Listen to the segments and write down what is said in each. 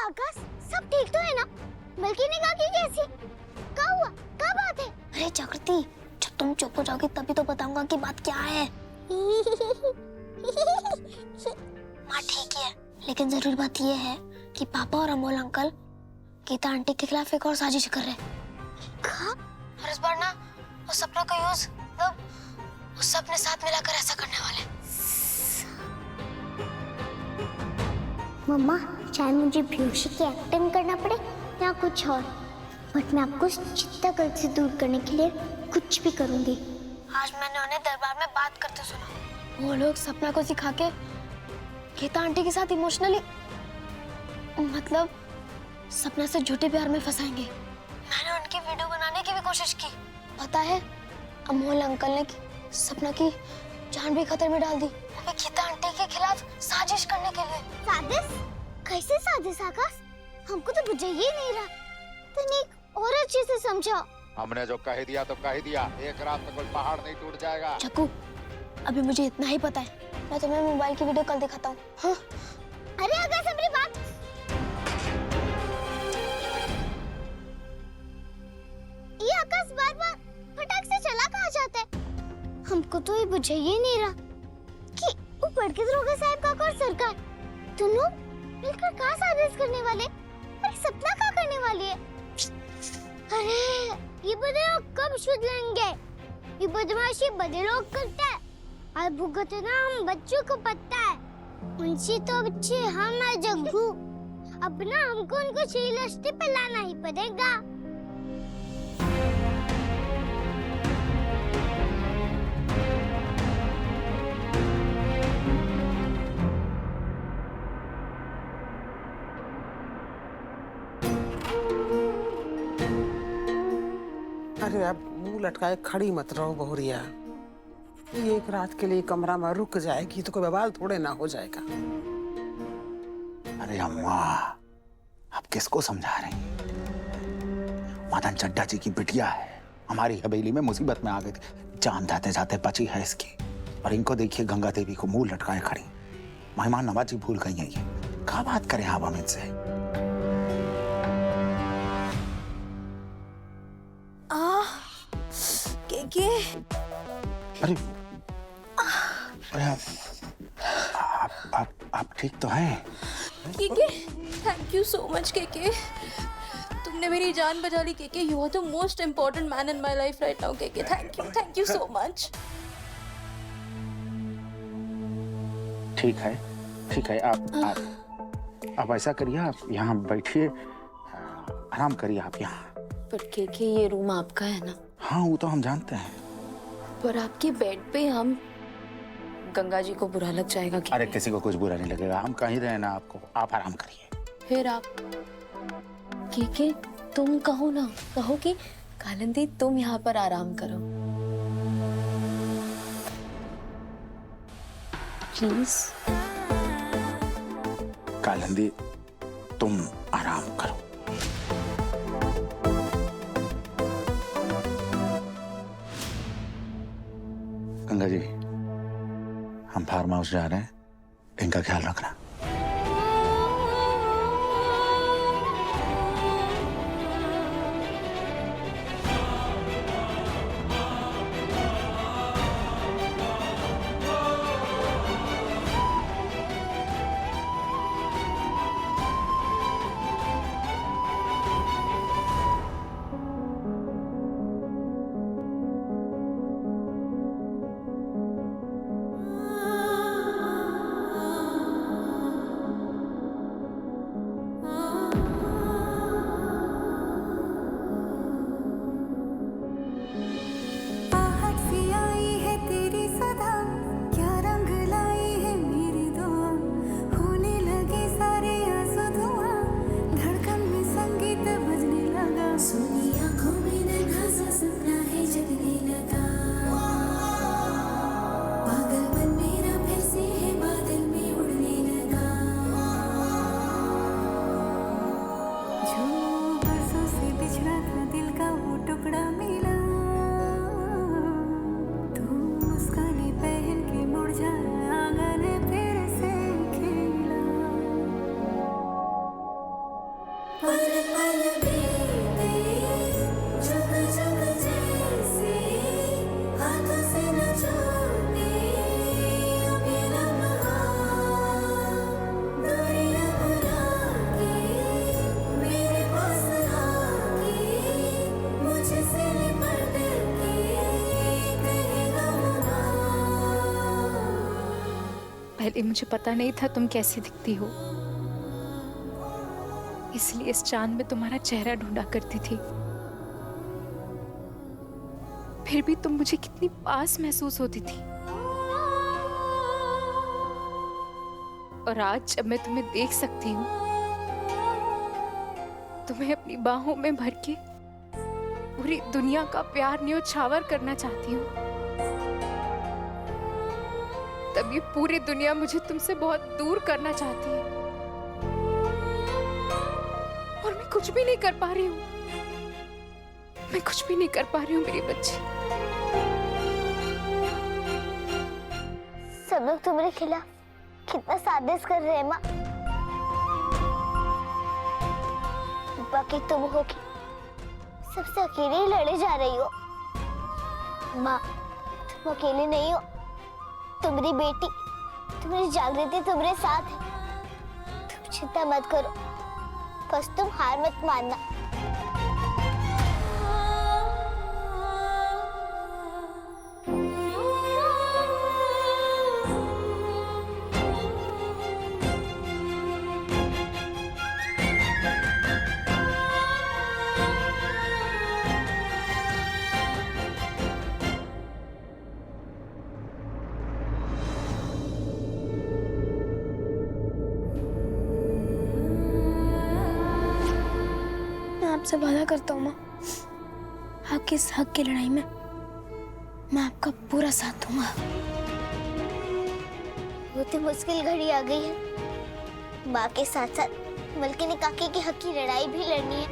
आकाश, सब ठीक तो है ना? बल्कि ने कहा कि कैसी? क्या हुआ? क्या बात है? अरे जागृति, जब तुम चुप हो जाओगी तभी तो बताऊंगा कि बात क्या है। माँ ठीक है, लेकिन जरूरी बात ये है कि पापा और अमोल अंकल गीता आंटी के खिलाफ एक और साजिश कर रहे हैं। और इस बार ना वो सपना का यूज मतलब उससे अपने साथ मिलाकर ऐसा करने वाले हैं। मम्मा, चाहे मुझे बेहोशी की एक्टिंग करना पड़े या कुछ और, बट मैं आपको चिंता कल से दूर करने के लिए कुछ भी करूंगी। आज मैंने उन्हें दरबार में बात करते सुना। वो लोग सपना को सिखा के गीता आंटी के साथ इमोशनली मतलब सपना से झूठे प्यार में फंसाएंगे। मैंने उनकी वीडियो बनाने की भी कोशिश की। पता है, अमोल अंकल ने सपना की जान भी खतरे में डाल दी, वो भी गीता आंटी के खिलाफ साजिश करने के लिए। साजिश? कैसे साजिश आकाश? हमको तो बुझा ही नहीं रहा। तूने एक और अच्छे से समझा। हमने जो कह दिया तो कह दिया, एक रात में कोई पहाड़ नहीं टूट जाएगा। चक्कू, अभी मुझे इतना ही पता है। मैं तुम्हें मोबाइल की वीडियो कल दिखाता हूँ। हाँ? अरे आकाश, मेरी बात। ये आकाश बार-बार फटाक से चला कहाँ जाता है? हमको तो ये बुझा ही नहीं रहा कि ऊपर के दरोगा साहब का और सरकार दोनों मिलकर कहाँ साजिश करने वाले और सपना क्या करने वाली है। अरे ये बड़े लोग कब सुधरेंगे? ये बदमाशी बड़े लोग करते हैं और भुगतना हम बच्चों को पता है। उनसे तो बच्चे हम है जग्गू। अब ना हमको उनको सही रास्ते पे लाना ही पड़ेगा। अरे अब मुंह लटकाए खड़ी मत रहो बहुरिया। ये एक रात के लिए कमरा में रुक जाएगी तो कोई बवाल थोड़े ना हो जाएगा। अरे अम्मा, आप किसको समझा रही हैं? मदन चड्डा जी की बिटिया है, हमारी हवेली में मुसीबत में आ गई थी, जान जाते जाते बची है इसकी। और इनको देखिए गंगा देवी को मुंह लटकाए खड़ी। मेहमान नवाजी भूल गई है ये। क्या बात करें आप हम इनसे? के अरे अरे आप ठीक तो हैं? KK, thank you so much KK, तुमने मेरी जान बचा ली KK. You are the most important man in my life right now KK. Thank you so much. ठीक है, आप ऐसा करिए, आप यहाँ बैठिए, आराम करिए आप यहाँ। पर केके, ये रूम आपका है ना? हाँ, वो तो हम जानते हैं। पर आपके बेड पे हम गंगा जी को बुरा लग जाएगा कि? अरे किसी को कुछ बुरा नहीं लगेगा, हम कहीं रहे ना आपको, आप आराम करिए। फिर आप केके, तुम कहो ना, कहो कि कालिंदी तुम यहाँ पर आराम करो प्लीज। कालिंदी तुम आराम करो। गंगा जी, हम फार्म हाउस जा रहे हैं, इनका ख्याल रखना। पहले मुझे पता नहीं था तुम कैसी दिखती हो, इसलिए इस चांद में तुम्हारा चेहरा ढूंढा करती थी। फिर भी तुम मुझे कितनी पास महसूस होती थी। और आज जब मैं तुम्हें देख सकती हूँ, तुम्हें अपनी बाहों में भर के पूरी दुनिया का प्यार न्योछावर करना चाहती हूँ, तब ये पूरी दुनिया मुझे तुमसे बहुत दूर करना चाहती है और मैं कुछ भी नहीं कर पा रही हूँ। मैं कुछ भी नहीं कर पा रही हूँ मेरी बच्ची। सब लोग तुम्हारे खिलाफ कितना साजिश कर रहे हैं माँ। बाकी तुम हो कि सबसे अकेले ही लड़े जा रही हो। माँ, तुम अकेले नहीं हो। तुम्हारी बेटी, तुम्हारी जागृति तुम्हारे साथ है। तुम चिंता मत करो, बस तुम हार मत मानना। आपसे वादा करता हूँ माँ, आपके इस हक की लड़ाई में मैं आपका पूरा साथ दूंगा। बहुत ही मुश्किल घड़ी आ गई है। माँ के साथ साथ मलकिनी काकी की हक की लड़ाई भी लड़नी है।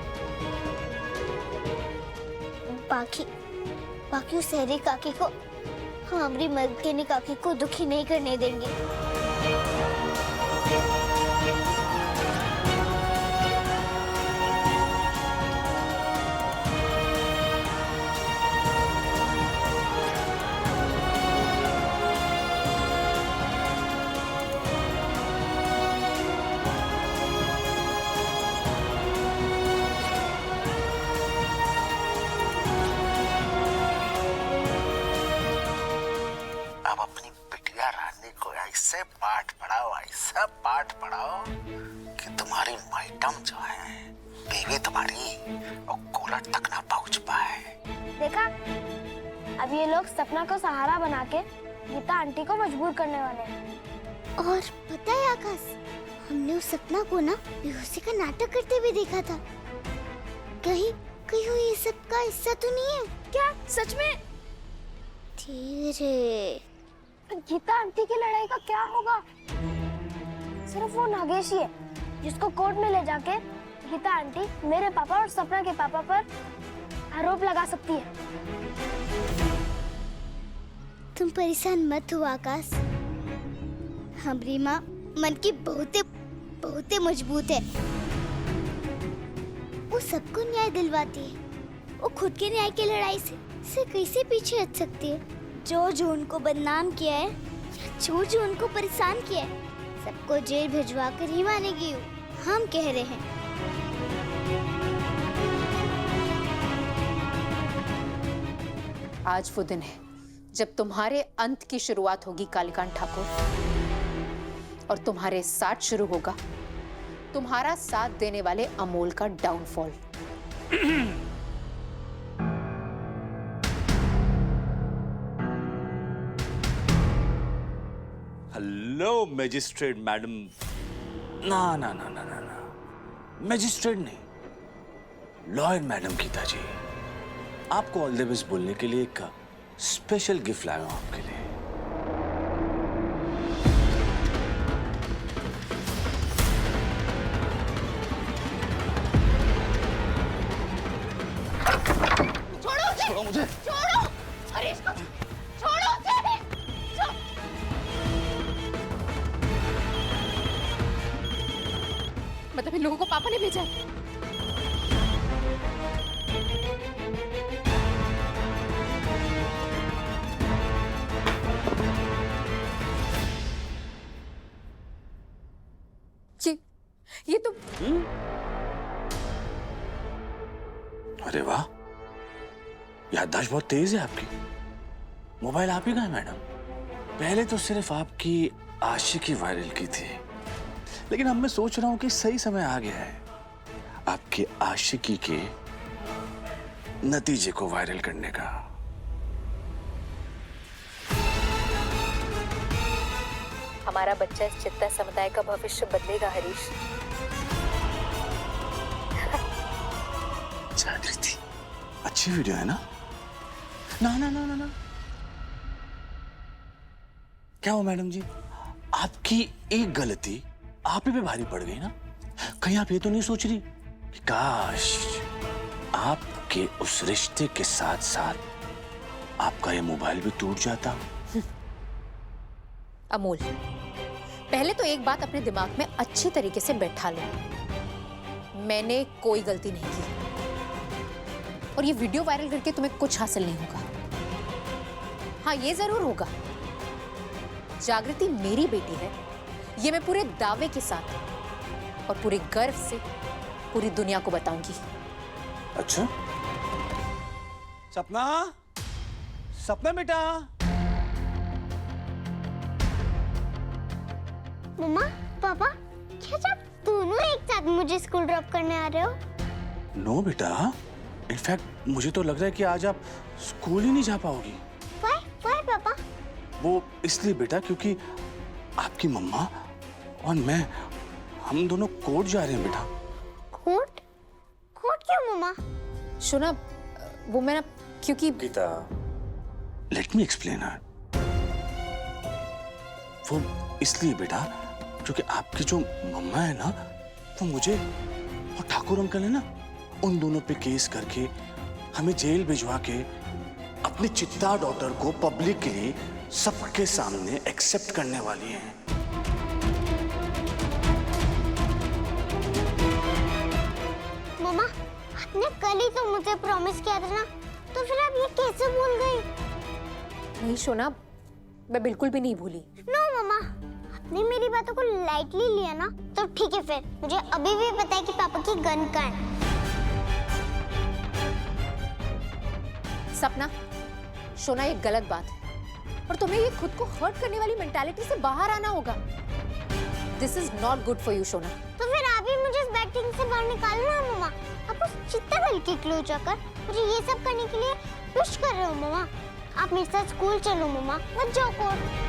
बाकी उस सहरी काकी को, हम हमारी मलकिनी काकी को दुखी नहीं करने देंगे। ऐसा पाठ पढ़ाओ कि तुम्हारी मैडम जो है, बीवी तुम्हारी, और कोलट तक ना पहुंच पाए। देखा, अब ये लोग सपना को सहारा बना के गीता आंटी को मजबूर करने वाले हैं। और पता है आकाश, हमने उस सपना को ना बेहोशी का नाटक करते हुए देखा था। कहीं कहीं ये सब का हिस्सा तो नहीं है क्या? सच में? धीरे। गीता आंटी की लड़ाई का क्या होगा? सिर्फ वो नागेश ही है जिसको कोर्ट में ले जाके गीता आंटी मेरे पापा और सपना के पापा पर आरोप लगा सकती है। तुम परेशान मत हो आकाश, हमारी माँ मन की बहुते मजबूत है। वो सबको न्याय दिलवाती है। वो खुद के न्याय की लड़ाई से कैसे पीछे हट सकती है? जो उनको बदनाम किया है, जो उनको परेशान किया है, सबको जेल भिजवा कर ही मानेगी। हम कह रहे हैं। आज वो दिन है जब तुम्हारे अंत की शुरुआत होगी कालीकांत ठाकुर, और तुम्हारे साथ शुरू होगा तुम्हारा साथ देने वाले अमोल का डाउनफॉल। Hello magistrate madam. ना ना ना ना ना ना, मैजिस्ट्रेट नहीं, लॉयर मैडम गीता जी। आपको ऑल द बेस्ट बोलने के लिए एक स्पेशल गिफ्ट लाया हूं आपके लिए। छोड़ो मुझे। छोड़ो! अरे इसको छोड़ो उसे! मतलब इन लोगों को पापा ने भेजा है? ये तो अरे वाह, याददाश्त बहुत तेज है आपकी। मोबाइल आप ही का है मैडम? पहले तो सिर्फ आपकी आशिकी वायरल की थी, लेकिन अब मैं सोच रहा हूं कि सही समय आ गया है आपके आशिकी के नतीजे को वायरल करने का। हमारा बच्चा इस चित्ता समुदाय का भविष्य बदलेगा हरीश। जागृति, अच्छी वीडियो है ना? ना ना ना ना ना, क्या हो मैडम जी, आपकी एक गलती आप ही पे भारी पड़ गई ना? कहीं आप ये तो नहीं सोच रही कि काश आपके उस रिश्ते के साथ साथ आपका ये मोबाइल भी टूट जाता? अमोल, पहले तो एक बात अपने दिमाग में अच्छी तरीके से बैठा लो, मैंने कोई गलती नहीं की और ये वीडियो वायरल करके तुम्हें कुछ हासिल नहीं होगा। हाँ, ये जरूर होगा, जागृति मेरी बेटी है, ये मैं पूरे दावे के साथ और पूरे गर्व से पूरी दुनिया को बताऊंगी। अच्छा, सपना, सपना बेटा। मम्मा, पापा, क्या आप दोनों एक साथ मुझे स्कूल ड्रॉप करने आ रहे हो? नो बेटा, इनफैक्ट मुझे तो लग रहा है कि आज आप स्कूल ही नहीं जा पाओगी। Why, पापा? वो इसलिए बेटा क्योंकि आपकी मम्मा और मैं, हम दोनों कोर्ट जा रहे हैं बेटा। कोर्ट? कोर्ट क्यों मम्मा? सुना, वो मैं ना, क्योंकि Gita, let me explain her. वो इसलिए बेटा क्योंकि आपकी जो मम्मा है ना, वो मुझे और ठाकुर अंकल है ना, उन दोनों पे केस करके हमें जेल भिजवा के अपनी चित्ता डॉटर को पब्लिकली सबके सामने एक्सेप्ट करने वाली हैं। मम्मा, आपने कल ही तो मुझे प्रॉमिस किया था ना, तो फिर आप ये कैसे भूल गई? नहीं सोना, मैं बिल्कुल भी नहीं भूली। नो मम्मा, आपने मेरी बातों को लाइटली लिया ना, तो ठीक है फिर मुझे अभी भी पता है कि पापा की गन कहाँ है। सपना, सोना ये गलत बात है और तुम्हें ये खुद को हर्ट करने वाली मेंटालिटी से बाहर आना होगा। This is not good for you सोना। तो फिर आप ही मुझे इस बैड थिंग से बाहर निकालना है मम्मा। आप उस चित्ता दल के क्लोज जाकर मुझे ये सब करने के लिए पुश कर रहे हो मम्मा। आप मेरे साथ स्कूल चलो मम्मा, मत जाओ कोर्ट।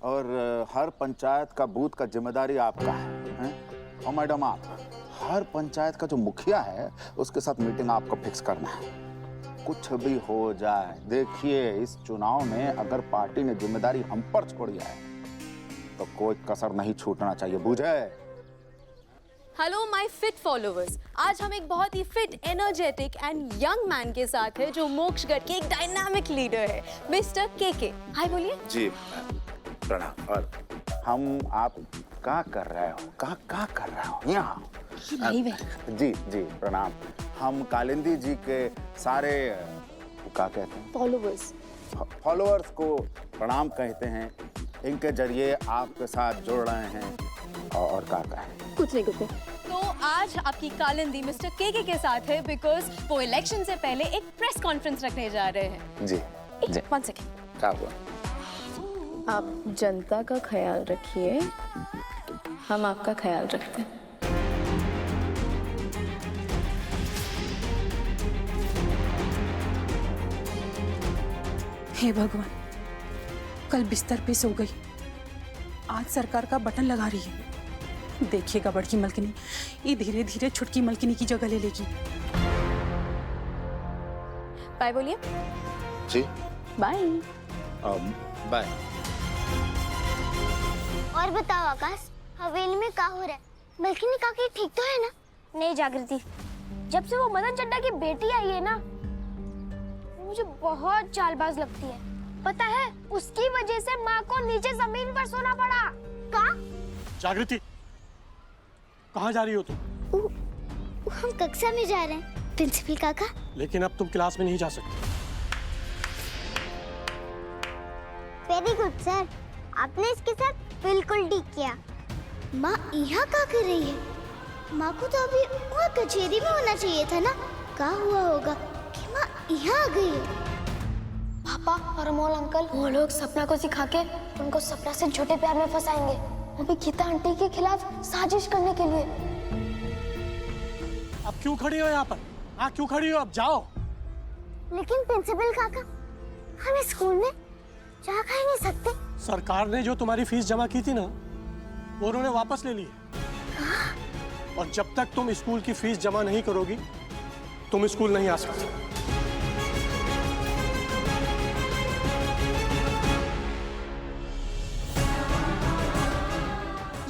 और हर पंचायत का बूथ का जिम्मेदारी आपका है? और मैडम, आप हर पंचायत का जो मुखिया है उसके साथ मीटिंग आपको फिक्स करना है। कुछ भी हो जाए, देखिए इस चुनाव में अगर पार्टी ने जिम्मेदारी हम पर छोड़ी है तो कोई कसर नहीं छूटना चाहिए, बुझे? हेलो माय फिट फॉलोअर्स, आज हम एक बहुत ही fit, energetic and young man के साथ है जो मोक्षगढ़ के एक डायनामिक लीडर है, मिस्टर केके। हाय बोलिए। जी प्रणाम। और आप क्या कर रहे हो? क्या कर रहे हो यहाँ? जी जी प्रणाम। हम कालिंदी जी के सारे क्या कहते हैं, फॉलोअर्स को प्रणाम कहते हैं। इनके जरिए आपके साथ जुड़ रहे हैं और क्या कहें? कुछ नहीं। तो आज आपकी कालिंदी मिस्टर केके के साथ है बिकॉज वो इलेक्शन से पहले एक प्रेस कॉन्फ्रेंस रखने जा रहे हैं। जी जी। 1 सेकेंड। क्या हुआ? आप जनता का ख्याल रखिए, हम आपका ख्याल रखते हैं। हे भगवान, कल बिस्तर पे सो गई, आज सरकार का बटन लगा रही है। देखिएगा बड़की मलकिनी, ये धीरे धीरे छुटकी मलकिनी की जगह ले लेगी। बाय बोलिए। जी बाय। बाय। और बताओ आकाश, हवेली में क्या हो रहा है? बल्कि काकी ठीक तो है ना? नहीं जागृति, जब से वो मदन चड्डा की बेटी आई है ना, मुझे बहुत चालबाज लगती है। पता है, उसकी वजह से माँ को नीचे जमीन पर सोना पड़ा। कहाँ? जागृति, कहाँ जा रही हो तुम? हम कक्षा में जा रहे हैं प्रिंसिपल काका। लेकिन अब तुम क्लास में नहीं जा सकते। वेरी गुड सर, आपने इसके साथ बिल्कुल ठीक किया। माँ यहाँ क्या कर रही है? माँ को तो अभी वहाँ कचेरी में होना चाहिए था ना। क्या हुआ होगा कि माँ यहाँ आ गई है? पापा और अमोल अंकल वो लोग सपना को सिखा के उनको सपना से झूठे प्यार में फंसाएंगे, वो भी गीता आंटी के खिलाफ साजिश करने के लिए। अब क्यों खड़ी हो यहाँ पर? हाँ, क्यों खड़ी हो? अब जाओ। लेकिन प्रिंसिपल काका, हम स्कूल में जा खा ही नहीं सकते। सरकार ने जो तुम्हारी फीस जमा की थी ना, वो उन्होंने वापस ले ली है। और जब तक तुम स्कूल की फीस जमा नहीं करोगी, तुम स्कूल नहीं आ सकती।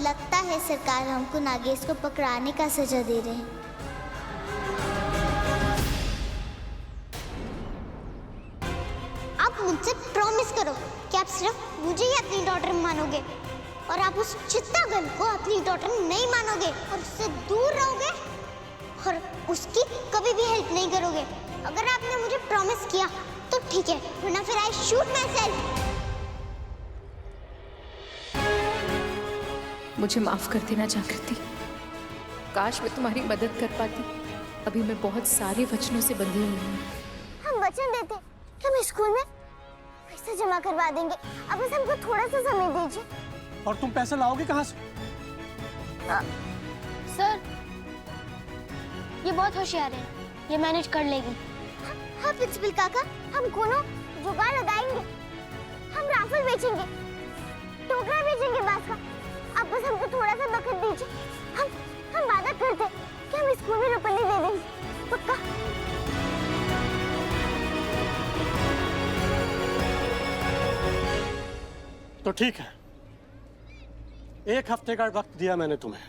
लगता है सरकार हमको नागेश को पकड़ाने का सजा दे रहे हैं। आप मुझसे प्रॉमिस करो कि आप सिर्फ मुझे ही अपनी डॉटर मानोगे और आप उस चित्ता गर्ल को अपनी डॉटर नहीं मानोगे और उससे दूर रहोगे और उसकी कभी भी हेल्प नहीं करोगे। अगर आपने मुझे प्रॉमिस किया तो ठीक है, वरना फिर आई शूट माय सेल्फ। मुझे माफ कर देना जागृति, काश मैं तुम्हारी मदद कर पाती। अभी मैं बहुत सारे वचनों से बंधी हुई हूँ। हम वचन देते कि हम स्कूल में पैसा जमा करवा देंगे, अब बस हमको थोड़ा सा समय दीजिए। और तुम पैसे लाओगे कहाँ से? सर, ये बहुत होशियार है, ये मैनेज कर लेगी। हाँ प्रिंसिपल काका, हम कोनो जुगाड़ लगाएंगे। हम राफल बेचेंगे, टोकरा बेचेंगे बांस का। आप बस हमको थोड़ा सा वक्त दीजिए। हम वादा करते कि हम स्कूल में रुपये दे देंगे, पक्का। तो ठीक है, 1 हफ्ते का वक्त दिया मैंने तुम्हें,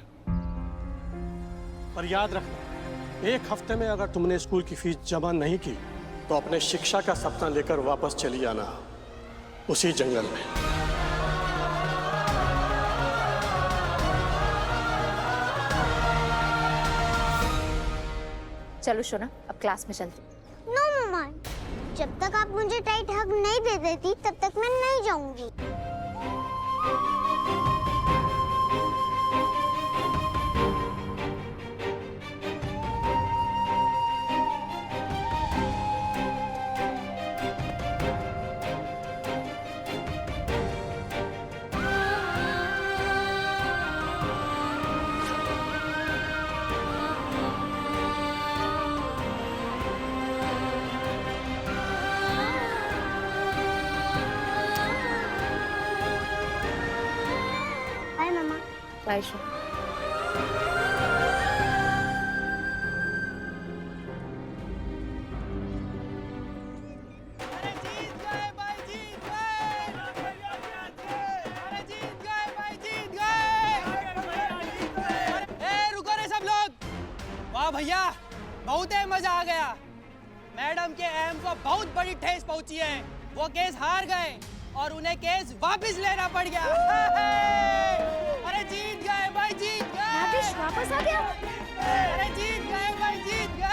पर याद रखना, 1 हफ्ते में अगर तुमने स्कूल की फीस जमा नहीं की तो अपने शिक्षा का सपना लेकर वापस चली आना उसी जंगल में। चलो सोना, अब क्लास में चलते। नो मम्मा, जब तक आप मुझे टाइट हग नहीं दे देती तब तक मैं नहीं जाऊंगी। बाय मम्मा। बाय सोना। वाह भैया, बहुत ही मजा आ गया। मैडम के एम को बहुत बड़ी ठेस पहुंची है। वो केस हार गए और उन्हें केस वापस लेना पड़ गया। अरे जीत गए भाई, जीत गए। नागेश वापस आ गया। अरे जीत गए भाई, जीत गए।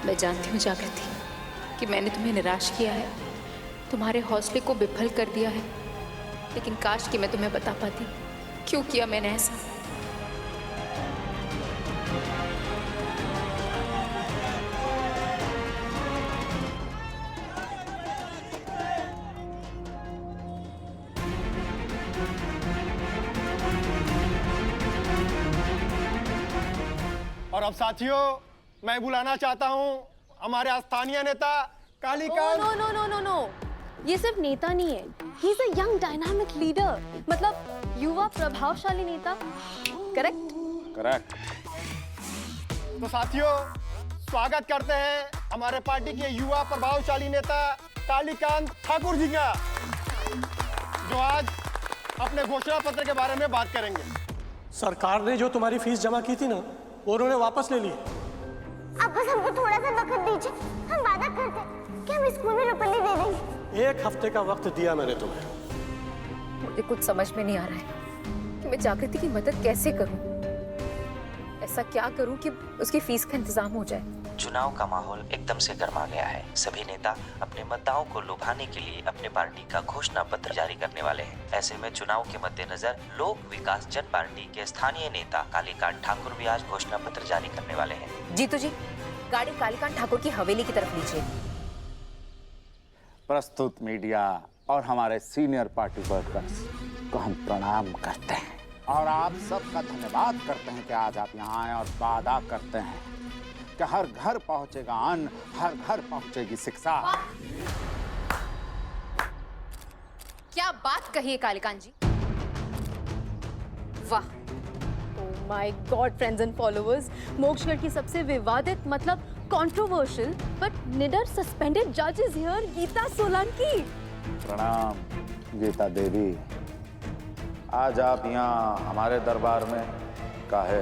मैं जानती हूँ जागृति कि मैंने तुम्हें निराश किया है, तुम्हारे हौसले को विफल कर दिया है, लेकिन काश कि मैं तुम्हें बता पाती क्यों किया मैंने ऐसा। और अब साथियों, मैं बुलाना चाहता हूं हमारे स्थानीय नेता Kalikant. No no no no no, ये सिर्फ नेता नहीं है, he is a young dynamic leader, मतलब युवा प्रभावशाली नेता। करेक्ट? करेक्ट। तो साथियों, स्वागत करते हैं हमारे पार्टी के युवा प्रभावशाली नेता कालीकांत ठाकुर जी का, जो आज अपने घोषणा पत्र के बारे में बात करेंगे। सरकार ने जो तुम्हारी फीस जमा की थी ना, वो उन्होंने वापस ले ली। आप बस हमको थोड़ा सा वक्त दीजिए, हम वादा करते हैं कि हम स्कूल में रुपये दे देंगे। 1 हफ्ते का वक्त दिया मैंने तुम्हें। मुझे कुछ समझ में नहीं आ रहा है कि मैं जागृति की मदद कैसे करूं। ऐसा क्या करूं कि उसकी फीस का इंतजाम हो जाए। चुनाव का माहौल एकदम से गर्मा गया है। सभी नेता अपने मतदाताओं को लुभाने के लिए अपने पार्टी का घोषणा पत्र जारी करने वाले हैं। ऐसे में चुनाव के मद्देनजर लोक विकास जन पार्टी के स्थानीय नेता कालीकांत ठाकुर भी आज घोषणा पत्र जारी करने वाले हैं। जीतू जी, गाड़ी कालीकांत ठाकुर की हवेली की तरफ लीजिए। प्रस्तुत मीडिया और हमारे सीनियर पार्टी वर्कर्स को हम प्रणाम करते हैं और आप सबका धन्यवाद करते हैं कि आज आप यहाँ आए और वादा करते हैं कि हर घर पहुंचेगा अन्न, हर घर पहुंचेगी शिक्षा। क्या बात कही है कालीकांत जी, वाह। Oh my God, friends and followers, मोक्षगढ़ की सबसे विवादित मतलब controversial but निडर suspended judge is here, Gita Solanki. प्रणाम गीता देवी, आज आप यहाँ हमारे दरबार में काहे